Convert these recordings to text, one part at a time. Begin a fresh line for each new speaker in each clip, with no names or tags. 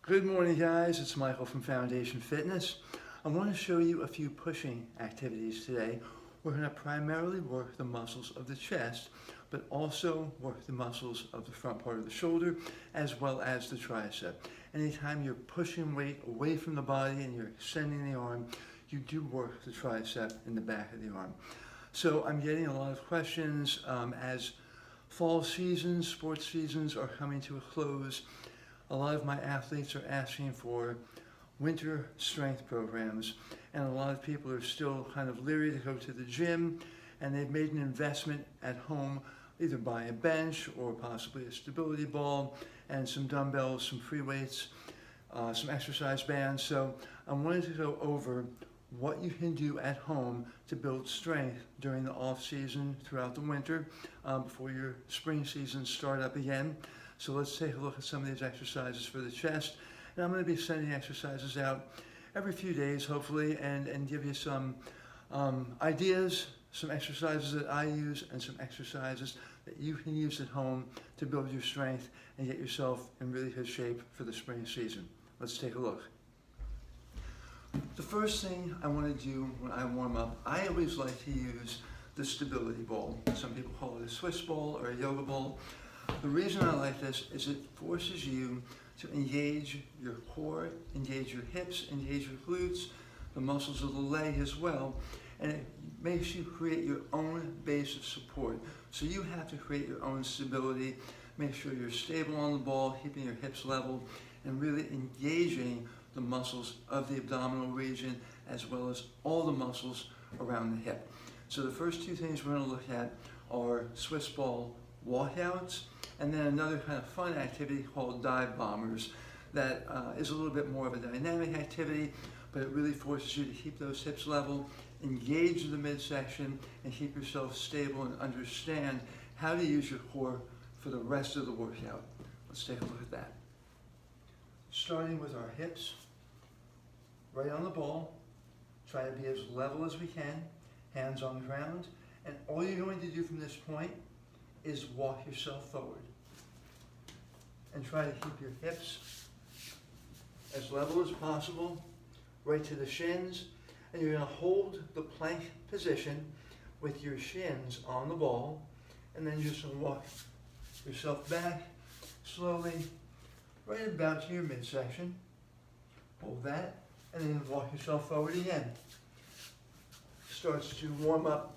Good morning, guys. It's Michael from Foundation Fitness. I want to show you a few pushing activities today. We're going to primarily work the muscles of the chest, but also work the muscles of the front part of the shoulder, as well as the tricep. Anytime you're pushing weight away from the body and you're extending the arm, you do work the tricep in the back of the arm. So I'm getting a lot of questions as fall seasons, sports seasons are coming to a close. A lot of my athletes are asking for winter strength programs, and a lot of people are still kind of leery to go to the gym, and they've made an investment at home, either by a bench or possibly a stability ball and some dumbbells, some free weights, some exercise bands. So I wanted to go over what you can do at home to build strength during the off season throughout the winter before your spring seasons start up again. So let's take a look at some of these exercises for the chest. And I'm going to be sending exercises out every few days, hopefully, and give you some ideas, some exercises that I use, and some exercises that you can use at home to build your strength and get yourself in really good shape for the spring season. Let's take a look. The first thing I want to do when I warm up, I always like to use the stability ball. Some people call it a Swiss ball or a yoga ball. The reason I like this is it forces you to engage your core, engage your hips, engage your glutes, the muscles of the leg as well, and it makes you create your own base of support. So you have to create your own stability, make sure you're stable on the ball, keeping your hips level, and really engaging the muscles of the abdominal region as well as all the muscles around the hip. So the first two things we're going to look at are Swiss ball walkouts, and then another kind of fun activity called dive bombers that is a little bit more of a dynamic activity, but it really forces you to keep those hips level, engage the midsection, and keep yourself stable and understand how to use your core for the rest of the workout. Let's take a look at that. Starting with our hips, right on the ball, try to be as level as we can, hands on the ground, and all you're going to do from this point is walk yourself forward. And try to keep your hips as level as possible, right to the shins, and you're going to hold the plank position with your shins on the ball, and then just walk yourself back slowly, right about to your midsection. Hold that, and then walk yourself forward again. Starts to warm up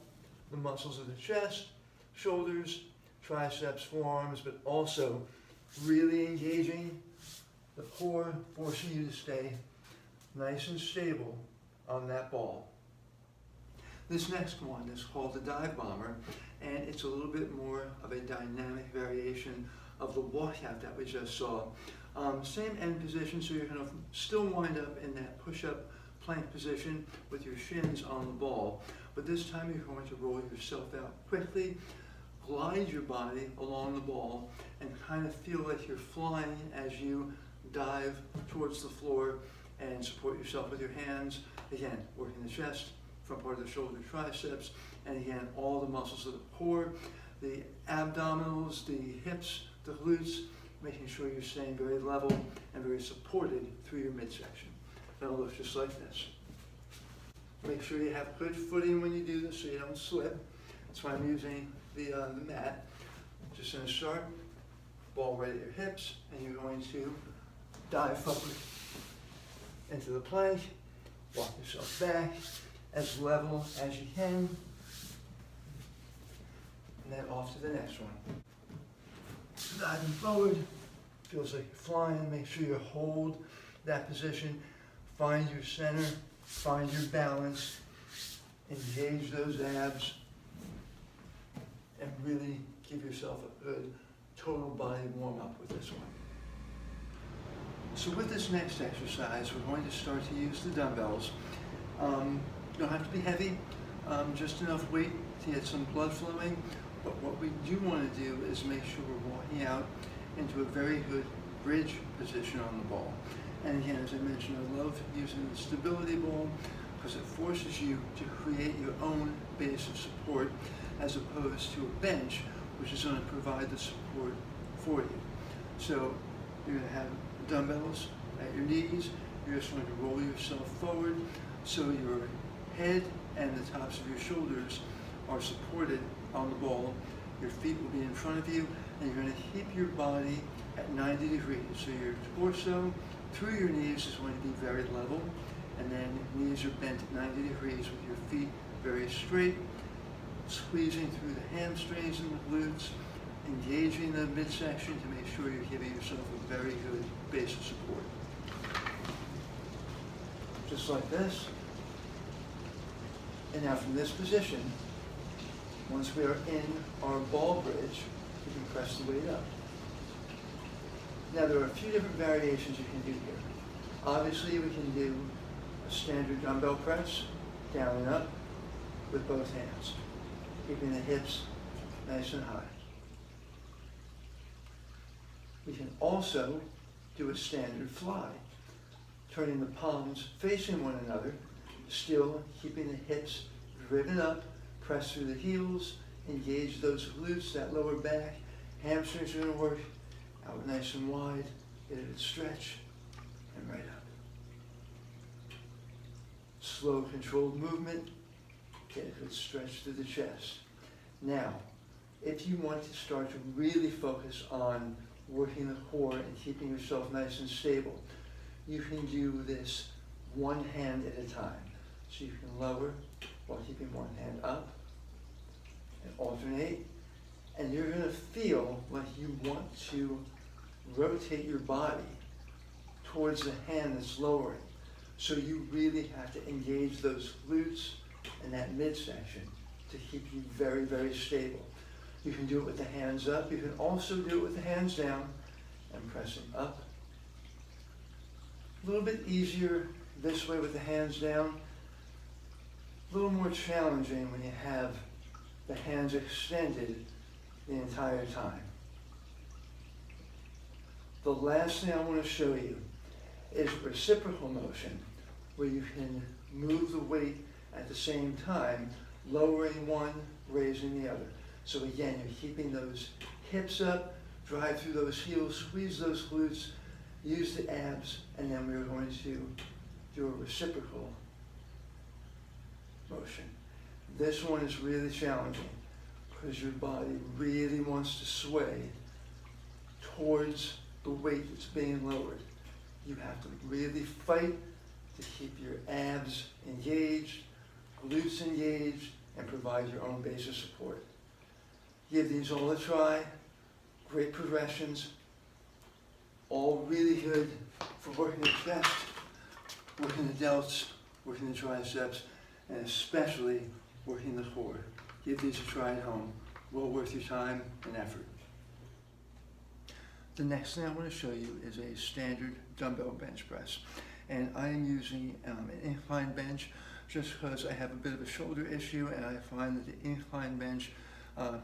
the muscles of the chest, shoulders, triceps, forearms, but also really engaging the core, forcing you to stay nice and stable on that ball. This next one is called the dive bomber, and it's a little bit more of a dynamic variation of the walkout that we just saw. Same end position, so you're going to still wind up in that push-up plank position with your shins on the ball, but this time you're going to roll yourself out quickly, glide your body along the ball, and kind of feel like you're flying as you dive towards the floor and support yourself with your hands. Again, working the chest, front part of the shoulder, triceps, and again, all the muscles of the core, the abdominals, the hips, the glutes, making sure you're staying very level and very supported through your midsection. That'll look just like this. Make sure you have good footing when you do this so you don't slip. That's why I'm using the mat. Just going to start, ball right at your hips, and you're going to dive forward into the plank, walk yourself back as level as you can, and then off to the next one. Diving forward, feels like you're flying. Make sure you hold that position, find your center, find your balance, engage those abs, and really give yourself a good total body warm-up with this one. So with this next exercise, we're going to start to use the dumbbells. You don't have to be heavy, just enough weight to get some blood flowing, but what we do want to do is make sure we're walking out into a very good bridge position on the ball. And again, as I mentioned, I love using the stability ball because it forces you to create your own base of support as opposed to a bench, which is going to provide the support for you. So you're going to have dumbbells at your knees. You're just going to roll yourself forward so your head and the tops of your shoulders are supported on the ball. Your feet will be in front of you, and you're going to keep your body at 90 degrees. So your torso through your knees is going to be very level, and then knees are bent at 90 degrees with your feet very straight, squeezing through the hamstrings and the glutes, engaging the midsection to make sure you're giving yourself a very good base of support. Just like this. And now from this position, once we are in our ball bridge, we can press the weight up. Now there are a few different variations you can do here. Obviously we can do a standard dumbbell press, down and up, with both hands, keeping the hips nice and high. We can also do a standard fly, turning the palms facing one another, still keeping the hips driven up, press through the heels, engage those glutes, that lower back, hamstrings are going to work out nice and wide, get a good stretch, and right up. Slow, controlled movement, get a good stretch through the chest. Now, if you want to start to really focus on working the core and keeping yourself nice and stable, you can do this one hand at a time. So you can lower while keeping one hand up and alternate. And you're going to feel like you want to rotate your body towards the hand that's lowering. So you really have to engage those glutes and that midsection to keep you very, very stable. You can do it with the hands up. You can also do it with the hands down and pressing up. A little bit easier this way with the hands down. A little more challenging when you have the hands extended the entire time. The last thing I want to show you is reciprocal motion, where you can move the weight at the same time, lowering one, raising the other. So again, you're keeping those hips up, drive through those heels, squeeze those glutes, use the abs, and then we're going to do a reciprocal motion. This one is really challenging because your body really wants to sway towards the weight that's being lowered. You have to really fight to keep your abs engaged, glutes engaged, and provide your own base of support. Give these all a try. Great progressions. All really good for working the chest, working the delts, working the triceps, and especially working the core. Give these a try at home. Well worth your time and effort. The next thing I want to show you is a standard dumbbell bench press. And I am using an incline bench just because I have a bit of a shoulder issue, and I find that the incline bench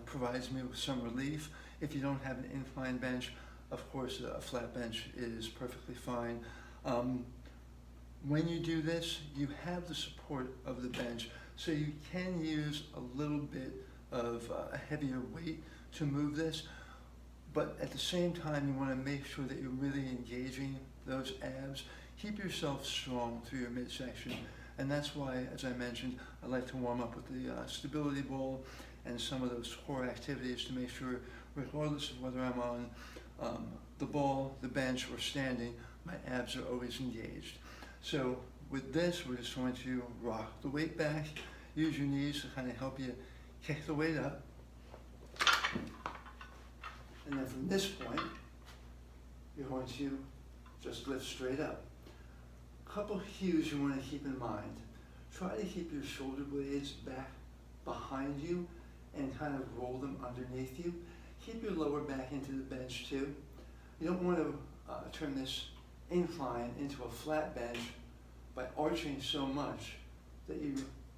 provides me with some relief. If you don't have an incline bench, of course a flat bench is perfectly fine. When you do this, you have the support of the bench, so you can use a little bit of a heavier weight to move this, but at the same time you want to make sure that you're really engaging those abs. Keep yourself strong through your midsection, and that's why, as I mentioned, I like to warm up with the stability ball and some of those core activities to make sure, regardless of whether I'm on the ball, the bench, or standing, my abs are always engaged. So with this, we're just going to rock the weight back, use your knees to kind of help you kick the weight up. And then from this point, you're going to just lift straight up. A couple cues you want to keep in mind. Try to keep your shoulder blades back behind you and kind of roll them underneath you. Keep your lower back into the bench too. You don't want to turn this incline into a flat bench by arching so much that you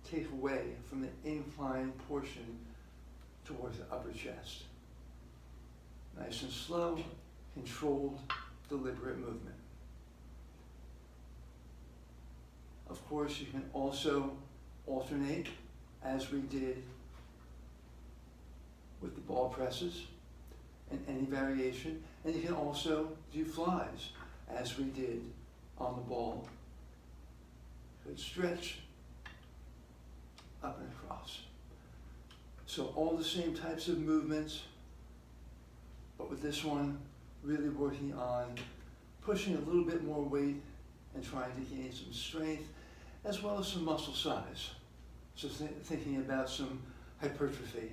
take away from the incline portion towards the upper chest. Nice and slow, controlled, deliberate movement. Of course, you can also alternate, as we did with the ball presses, and any variation. And you can also do flies, as we did on the ball. Good stretch, up and across. So all the same types of movements, but with this one, really working on pushing a little bit more weight and trying to gain some strength, as well as some muscle size. So thinking about some hypertrophy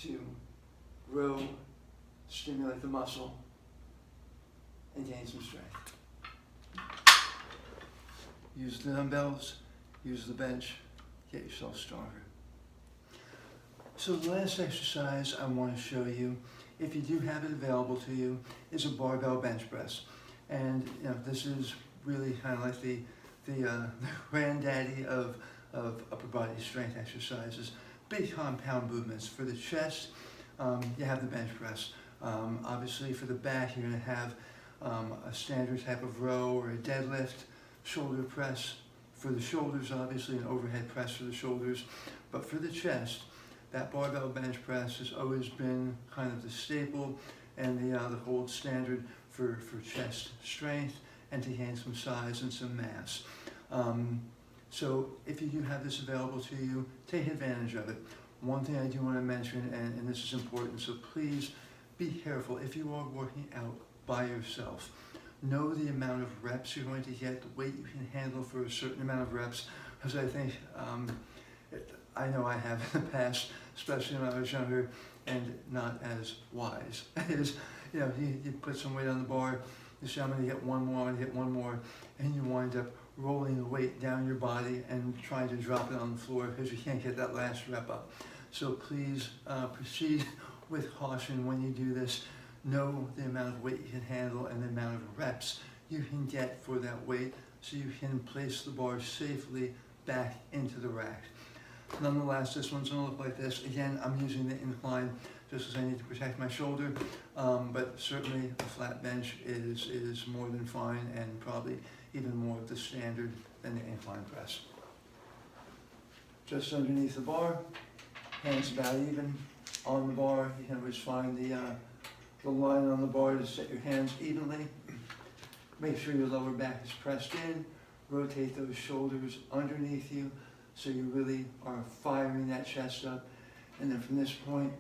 to grow, stimulate the muscle, and gain some strength. Use the dumbbells, use the bench, get yourself stronger. So the last exercise I want to show you, if you do have it available to you, is a barbell bench press. And this is really kind of like the granddaddy of upper body strength exercises. Big compound movements. For the chest, you have the bench press. Obviously for the back, you're going to have a standard type of row or a deadlift, shoulder press. For the shoulders, obviously an overhead press for the shoulders. But for the chest, that barbell bench press has always been kind of the staple and the gold standard for chest strength and to gain some size and some mass. So if you do have this available to you, take advantage of it. One thing I do want to mention, and this is important, so please be careful if you are working out by yourself. Know the amount of reps you're going to get, the weight you can handle for a certain amount of reps, because I think, I know I have in the past, especially when I was younger and not as wise. Is, you put some weight on the bar, you say, I'm going to get one more, I'm going to get one more, and you wind up rolling the weight down your body and trying to drop it on the floor because you can't get that last rep up. So please proceed with caution when you do this. Know the amount of weight you can handle and the amount of reps you can get for that weight so you can place the bar safely back into the rack. Nonetheless, this one's going to look like this. Again, I'm using the incline just because I need to protect my shoulder, but certainly a flat bench is more than fine and probably even more of the standard than the incline press. Just underneath the bar, hands about even on the bar. You can always find the line on the bar to set your hands evenly. Make sure your lower back is pressed in. Rotate those shoulders underneath you so you really are firing that chest up. And then from this point,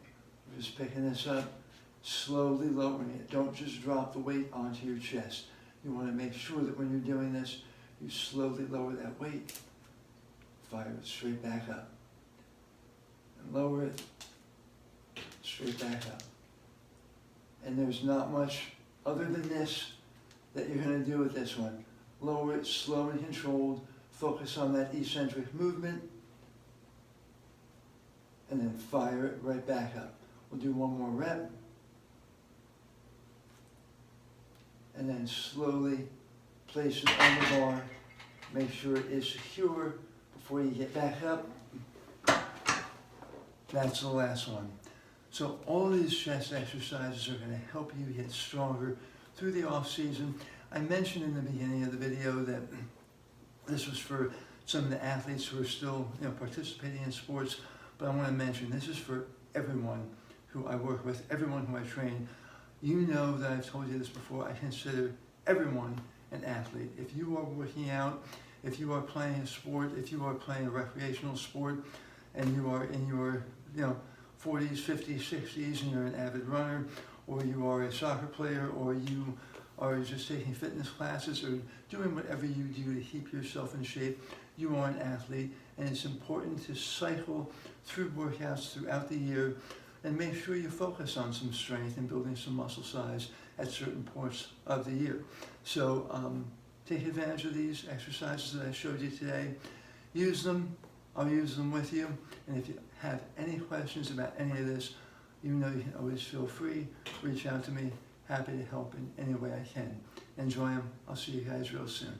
we're just picking this up, slowly lowering it. Don't just drop the weight onto your chest. You want to make sure that when you're doing this, you slowly lower that weight. Fire it straight back up. And lower it straight back up. And there's not much other than this that you're going to do with this one. Lower it slow and controlled. Focus on that eccentric movement. And then fire it right back up. We'll do one more rep. And then slowly place it on the bar. Make sure it is secure before you get back up. That's the last one. So all of these chest exercises are going to help you get stronger through the off season. I mentioned in the beginning of the video that this was for some of the athletes who are still participating in sports, but I want to mention this is for everyone who I work with, everyone who I train. You know that I've told you this before, I consider everyone an athlete. If you are working out, if you are playing a sport, if you are playing a recreational sport, and you are in your 40s, 50s, 60s, and you're an avid runner, or you are a soccer player, or you are just taking fitness classes, or doing whatever you do to keep yourself in shape, you are an athlete, and it's important to cycle through workouts throughout the year and make sure you focus on some strength and building some muscle size at certain points of the year. So take advantage of these exercises that I showed you today. Use them. I'll use them with you. And if you have any questions about any of this, you know you can always feel free. Reach out to me. Happy to help in any way I can. Enjoy them. I'll see you guys real soon.